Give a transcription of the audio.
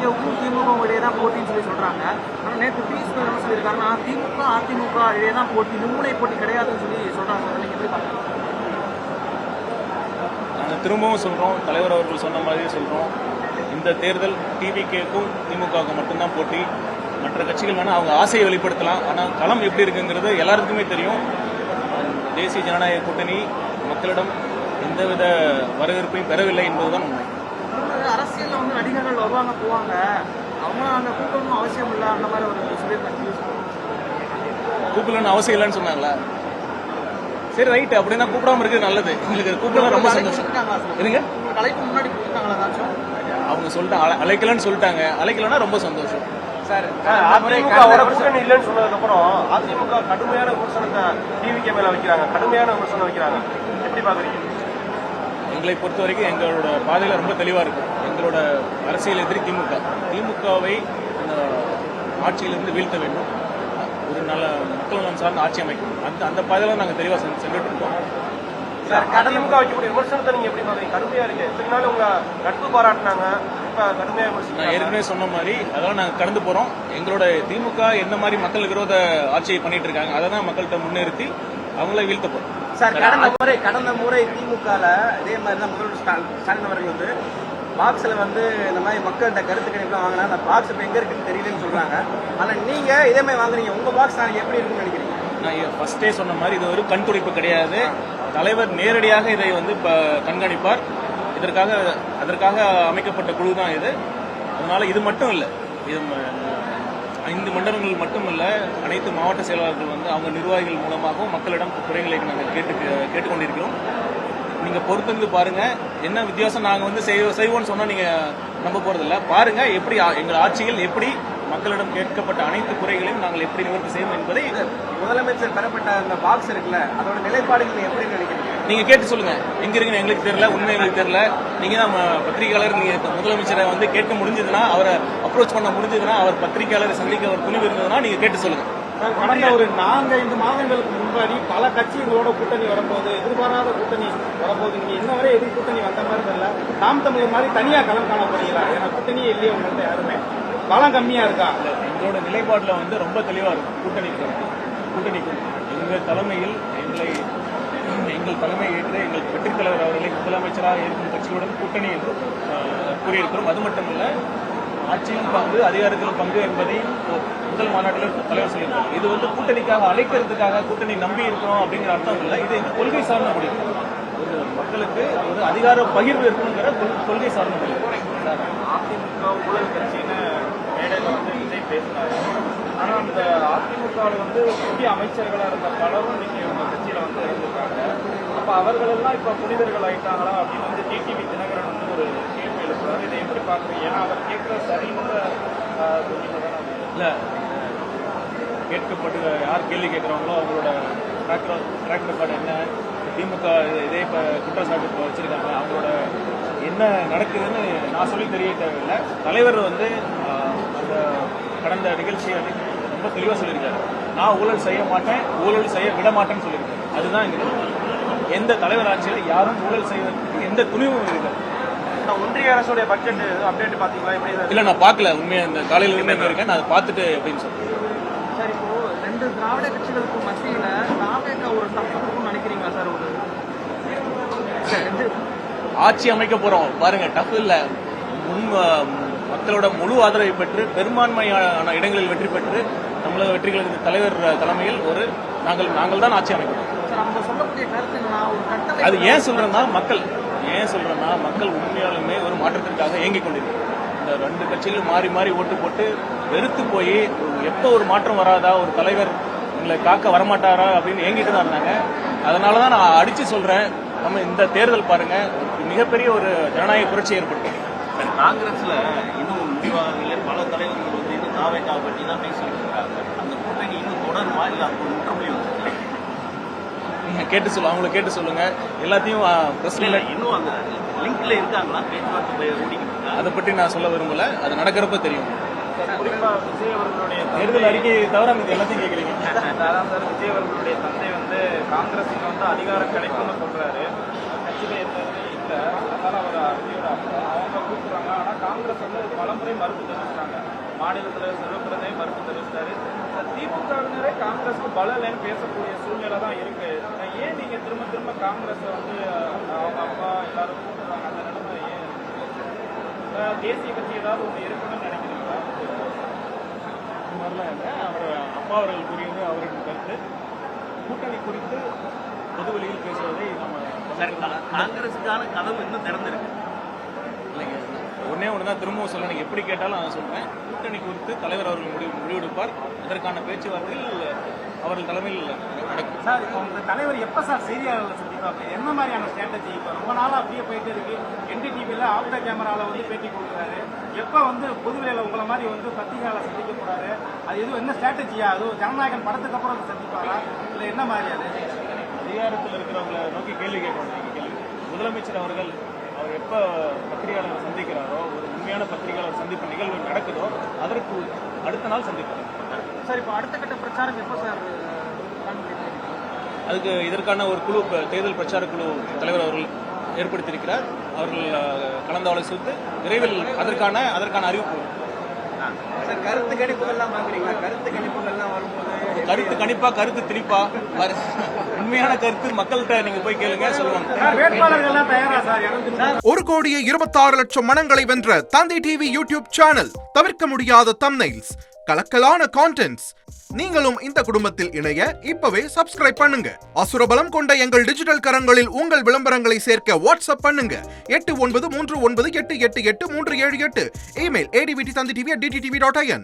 டிவிகேவுக்கும் திமுகவும் இடையே தான் போட்டின்னு சொல்றாங்க. ஆனால் நேற்று பீஸ்வரர் என்ன சொல்லியிருக்காருன்னா திமுக அதிமுக இடையே தான் போட்டி, மும்முனை போட்டி கிடையாதுன்னு சொல்றாங்க. நீங்க எப்படி பார்க்குறீங்க? நாங்கள் திரும்பவும் சொல்கிறோம், தலைவர் அவர்கள் சொன்ன மாதிரியே சொல்கிறோம், இந்த தேர்தல் டிவிகேக்கும் திமுகவுக்கு மட்டும்தான் போட்டி. மற்ற கட்சிகள் வேணால் அவங்க ஆசையை வெளிப்படுத்தலாம், ஆனால் களம் எப்படி இருக்குங்கிறது எல்லாருக்குமே தெரியும். தேசிய ஜனநாயக கூட்டணி மக்களிடம் எந்தவித வரவேற்பையும் பெறவில்லை என்பதுதான் உண்மை. அரசியலில் வந்து நடிகர்கள் வருவாங்க போவாங்க, அவங்க அந்த கூட்டணும் அவசியம் இல்லை அந்த மாதிரி ஒரு கூப்பிடலன்னு அவசியம் இல்லைன்னு சொன்னாங்களா? சரி ரைட்டு, அப்படின்னா கூப்பிடாம இருக்கிறது நல்லது. எங்களுக்கு கூப்பிடலாம் ரொம்ப சந்தோஷம். இருங்க, கலைக்கு முன்னாடி கூப்பிட்டாங்களா ஏதாச்சும்? அவங்க சொல்லிட்டாங்க அழைக்கலன்னு சொல்லிட்டாங்க, அழைக்கலன்னா ரொம்ப சந்தோஷம். சார், அதிமுக கூட்டணி இல்லைன்னு சொன்னதுக்கு அப்புறம் அதிமுக கடுமையான விமர்சனத்தை டிவிகே மேல வைக்கிறாங்க, கடுமையான விமர்சனம் வைக்கிறாங்க. எப்படி பாக்குறீங்க? எங்களை பொறுத்த வரைக்கும் எங்களோட பாதையில் ரொம்ப தெளிவாக இருக்கும். எங்களோட அரசியல் எதிரி திமுகவை ஆட்சியிலிருந்து வீழ்த்த வேண்டும், ஒரு நல்ல மக்கள் நலன் சார்ந்த ஆட்சி அமைக்கும். அந்த பாதையில் நாங்கள் தெளிவாக சென்றுட்டு இருக்கோம். திமுக வைக்கக்கூடிய விமர்சனத்தை நீங்க எப்படி பாக்குறீங்க? கடுமையா இருக்கு. இத்தனை நாள் உங்க நட்பு பாராட்டினாங்க, இப்ப கடுமையா விமர்சனம். நான் ஏற்கனவே சொன்ன மாதிரி அதெல்லாம் நாங்கள் கடந்து போறோம். எங்களோட திமுக என்ன மாதிரி மக்கள் விரோத ஆட்சியை பண்ணிட்டு இருக்காங்க, அதை தான் மக்கள்கிட்ட முன்னிறுத்தி அவங்கள வீழ்த்த போறோம். சார், கடந்த முறை திமுகல இதே மாதிரி தான் முதல்வர் ஸ்டாலின் அவர்கள் வந்து பாக்ஸ்ல வந்து இந்த மாதிரி மக்கள்கிட்ட கருத்து கணிப்பு வாங்கினா அந்த பாக்ஸ் இப்போ எங்க இருக்குன்னு தெரியலன்னு சொல்றாங்க. ஆனா நீங்க இதே மாதிரி வாங்குறீங்க, உங்க பாக்ஸ் எப்படி இருக்குன்னு நினைக்கிறீங்க? நான் ஃபர்ஸ்டே சொன்ன மாதிரி இது ஒரு கண் துடைப்பு கிடையாது. தலைவர் நேரடியாக இதை வந்து கண்காணிப்பார். அதற்காக அமைக்கப்பட்ட குழு தான் இது. அதனால இது மட்டும் இல்லை, இது 5 மண்டலங்கள் மட்டும் இல்லை, அனைத்து மாவட்ட செயலாளர்கள் வந்து அவங்க நிர்வாகிகள் மூலமாகவும் மக்களிடம் குறைகளை நாங்கள் கேட்டுக்கொண்டிருக்கிறோம். நீங்கள் பொறுத்திருந்து பாருங்க, என்ன வித்தியாசம் நாங்கள் வந்து செய்வோம்னு சொன்னால் நீங்கள் நம்ப போறதில்ல. பாருங்க எப்படி எங்கள் ஆட்சியில் எப்படி மக்களிடம் கேட்கப்பட்ட அனைத்து குறைகளையும் நாங்கள் எப்படி நிவர்த்தி செய்வோம் என்பதை. முதலமைச்சர் பெறப்பட்ட அந்த பாக்ஸ் இருக்குல்ல, அதோட நிலைப்பாடுகள் எப்படி நினைக்கிறீங்க? நீங்க கேட்டு சொல்லுங்க, எங்க இருக்குன்னு எங்களுக்கு தெரியல, உண்மை எங்களுக்கு தெரியல. நீங்க தான் பத்திரிகையாளர், நீங்க முதலமைச்சரை வந்து கேட்க முடிஞ்சதுன்னா, அவரை அப்ரோச் பண்ண முடிஞ்சதுன்னா, அவர் பத்திரிகையாளரை சந்திக்க ஒரு துணிவு இருந்ததுன்னா நீங்க கேட்டு சொல்லுங்க. கடந்த ஒரு 4-5 மாதங்களுக்கு முன்னாடி பல கட்சிகளோட கூட்டணி வரும்போது, எதிர்பாராத கூட்டணி வரும்போது, நீங்க இன்ன வரை எதிர் கூட்டணி வந்த மாதிரி தெரியல. நாம் தமிழர் மாதிரி தனியா களம் காண போறீங்களா? ஏன்னா கூட்டணியே இல்லையே உங்கள்கிட்ட, யாருமே பலம் கம்மியா இருக்கா? எங்களோட நிலைப்பாடுல வந்து ரொம்ப தெளிவா இருக்கும். கூட்டணிக்கு எங்கள் தலைமையில் எங்கள் தலைமை ஏற்று எங்கள் வெற்றித் தலைவர் அவர்களை முதலமைச்சராக இருக்கும் கட்சிகளுடன் கூட்டணி என்று கூறியிருக்கிறோம். அது மட்டுமல்ல, ஆட்சியில் பங்கு, அதிகாரத்தில் பங்கு என்பதை முதல் மாநாட்டில் தலைவர் சொல்லியிருக்காங்க. இது வந்து கூட்டணிக்காக அழைக்கிறதுக்காக கூட்டணி நம்பி இருக்கிறோம் அப்படிங்கிற அர்த்தம் இல்லை. இது எங்கள் கொள்கை சார்ந்த முடிவு. ஒரு மக்களுக்கு ஒரு அதிகார பகிர்வு இருக்கணுங்கிற கொள்கை சார்ந்த முடிவு. அதிமுக ஊழல் கட்சின்னு மேடையில் வந்து விஜய் பேசினாரு. ஆனால் அந்த அதிமுகவில் வந்து புதிய அமைச்சர்களாக இருந்த பலரும் இன்னைக்கு இவங்க கட்சியில் வந்து இருந்திருக்காங்க. அப்போ அவர்களெல்லாம் இப்போ புனிதர்கள் ஆயிட்டாங்களா அப்படின்னு வந்து டிடிவி தினகரன் வந்து ஒரு கேள்வி எழுப்புறாரு. இதை எப்படி பார்க்குறீங்க? ஏன்னா அவர் கேட்குற சரின்ற இல்லை, கேட்கப்பட்டு யார் கேள்வி கேட்குறாங்களோ அவங்களோட ட்ராக் ரெக்கார்டு என்ன, திமுக இதே இப்போ குற்றச்சாட்டு இப்போ வச்சிருக்காங்க, அவங்களோட என்ன நடக்குதுன்னு நான் சொல்லி தெரிய தேவையில்லை. தலைவர் வந்து அந்த கடந்த நிகழ்ச்சியை ரொம்ப தெளிவாக சொல்லியிருக்காரு. நான் ஊழல் செய்ய மாட்டேன், ஊழல் செய்ய விட மாட்டேன்னு சொல்லியிருக்காரு. அதுதான் எங்களுக்கு எந்த தலைவர் ஆட்சியில் யாரும் ஊழல் செய்வதற்கு எந்த துணிவும் இருக்காது. ஒன்றிய அரசுடைய பட்ஜெட் அப்டேட் பார்த்தீங்களா? எப்படி? இல்லை, நான் பார்க்கல. உண்மையாக இந்த காலையில் இருந்து இருக்கேன், நான் அதை பார்த்துட்டு அப்படின்னு சொல்றேன். சார், இப்போ 2 திராவிட கட்சிகளுக்கு மத்தியில தாவேக ஒரு டஃப் நினைக்கிறீங்களா சார்? ஒரு ஆட்சி அமைக்க போறோம் பாருங்க, டஃப் இல்ல. மக்களோட முழு ஆதரவை பெற்று பெரும்பான்மையான இடங்களில் வெற்றி பெற்று தமிழக வெற்றிகளுக்கு தலைவர் தலைமையில் ஒரு நாங்கள் தான் ஆட்சி அமைக்கிறோம். அது ஏன் சொல்றேன்னா மக்கள் உண்மையாலுமே ஒரு மாற்றத்திற்காக ஏங்கிக் கொண்டிருக்கிறார். இந்த 2 கட்சிகளும் மாறி மாறி ஓட்டு போட்டு வெறுத்து போய் எப்போ ஒரு மாற்றம் வராதா, ஒரு தலைவர் எங்களை காக்க வரமாட்டாரா அப்படின்னு ஏங்கிட்டு தான் இருந்தாங்க. அதனாலதான் நான் அடிச்சு சொல்றேன், நம்ம இந்த தேர்தல் பாருங்க மிகப்பெரிய ஒரு ஜனநாயக புரட்சி ஏற்படுத்தும். காங்கிரஸ்ல இன்னும் முடிவாகவில்லை. பல தலைவர்கள் வந்து இன்னும் தாவேகா பற்றி தான் பேசிட்டு இருக்காங்க. அந்த கூட்டணி இன்னும் தொடருமா இல்லை அது ஒரு முற்றுப்புள்ளி வந்து அவங்களை கேட்டு சொல்லுங்க. எல்லாத்தையும் இன்னும் அந்த லிங்க்ல இருக்காங்களா? பேச்சுவார்த்தை ஓடிக்கிட்டு அதை பற்றி நான் சொல்ல விரும்பல, அது நடக்கிறப்ப தெரியும். குறிப்பா விஜய் அவர்களுடைய தேர்தல் அறிக்கையை தவிர இது எல்லாத்தையும் கேட்குறீங்க. சார், விஜய் அவர்களுடைய தந்தை வந்து காங்கிரஸுக்கு வந்து அதிகாரம் கிடைக்கும்னு சொல்றாரு. கட்சியில எந்த இல்லை, அதனால அவர் விஜயோட அவங்க கூப்பிடுறாங்க. ஆனால் காங்கிரஸ் காங்கிரஸ் வந்து பலமுறை மறுப்பு தெரிவிச்சிட்டாங்க. மாநிலத்தில் சிவபிரதே மறுப்பு தெரிவிச்சிட்டாரு. திமுகவினரே காங்கிரஸ்க்கு பலம் இல்லைன்னு பேசக்கூடிய சூழ்நிலை தான் இருக்கு. ஏன் நீங்க திரும்ப திரும்ப காங்கிரஸை வந்து அவங்க அப்பா எல்லாரும் கூட்டுறாங்க? அந்த நிலைமை ஏன்? தேசிய கட்சி ஏதாவது ஒன்று இருக்கணும்னு நினைக்கிறீங்களா? இந்த மாதிரிலாம் இல்லை. அவர் அப்பா அவர்கள் கூறியது அவரின் கருத்து. கூட்டணி குறித்து பொதுவெளியில் பேசுவதை நம்ம சரி, காங்கிரஸுக்கான கதவு இன்னும் திறந்திருக்கு. இல்லைங்க, ஒன்னே ஒன்று தான் திரும்பவும் சொல்ல, நீங்கள் எப்படி கேட்டாலும் நான் சொல்கிறேன். கூட்டணி குறித்து தலைவர் அவர்கள் முடிவெடுப்பார். அதற்கான பேச்சுவார்த்தைகள் அவர்கள் தலைமையில் நடக்கும். சார், இப்போ உங்க தலைவர் எப்போ சார் செய்தியாளர்களை சந்திப்பாங்க? என்ன மாதிரியான ஸ்ட்ராட்டஜி? இப்போ ரொம்ப நாளாக அப்படியே போயிட்டு இருக்கு. NDTVயில் ஆஃப்டர் கேமராவில் வந்து பேட்டி கொடுக்குறாரு. எப்போ வந்து பொதுவெளியில் உங்களை மாதிரி வந்து பத்திரிகையாளர் சந்திக்க போறாரு? அது எதுவும் என்ன ஸ்ட்ராட்டஜியா? அது ஜனநாயகன் படத்துக்கு அப்புறம் வந்து சந்திப்பாரா இல்லை என்ன மாதிரி? அது அதிகாரத்தில் இருக்கிறவங்களை நோக்கி கேள்வி கேட்கணும். நீங்கள் கேள்வி முதலமைச்சர் அவர்கள் அவர் எப்போ பத்திரிகையாளரை சந்திக்கிறாரோ, ஒரு உண்மையான பத்திரிகையாளர் சந்திப்பு நிகழ்வு நடக்குதோ அதற்கு அடுத்த நாள் சந்திப்பார். சார், இப்போ அடுத்த கட்ட பிரச்சாரம் எப்போ சார்? அதுக்கு இதற்கான ஒரு குழு, தேர்தல் பிரச்சார குழு தலைவர் அவர்கள் ஏற்படுத்தியிருக்கிறார். அவர்கள் கலந்து ஆலோசித்து விரைவில் அதற்கான அறிவிப்பு. கருத்து கணிப்புகள்லாம் வாங்குறீங்களா? கருத்து கணிப்புகள்லாம் வரும்போது கருத்து கணிப்பா, கருத்து திணிப்பா, உண்மையான கருத்து மக்கள்கிட்ட நீங்க போய் கேளுங்க, சொல்லுவாங்க. வேட்பாளர்கள்லாம் தயாரா சார்? 1,26,00,000 மனங்களை வென்ற தந்தி டிவி யூடியூப் சேனல். தவிர்க்க முடியாத தம்ப்நெயில்ஸ், கலக்கலான கான்டென்ட்ஸ். நீங்களும் இந்த குடும்பத்தில் இணைய இப்பவே சப்ஸ்கிரைப் பண்ணுங்க. அசுரபலம் கொண்ட எங்கள் டிஜிட்டல் கரங்களில் உங்கள் விளம்பரங்களை சேர்க்க வாட்ஸ்அப் பண்ணுங்க. 8939888838. Email advttv@dttv.in.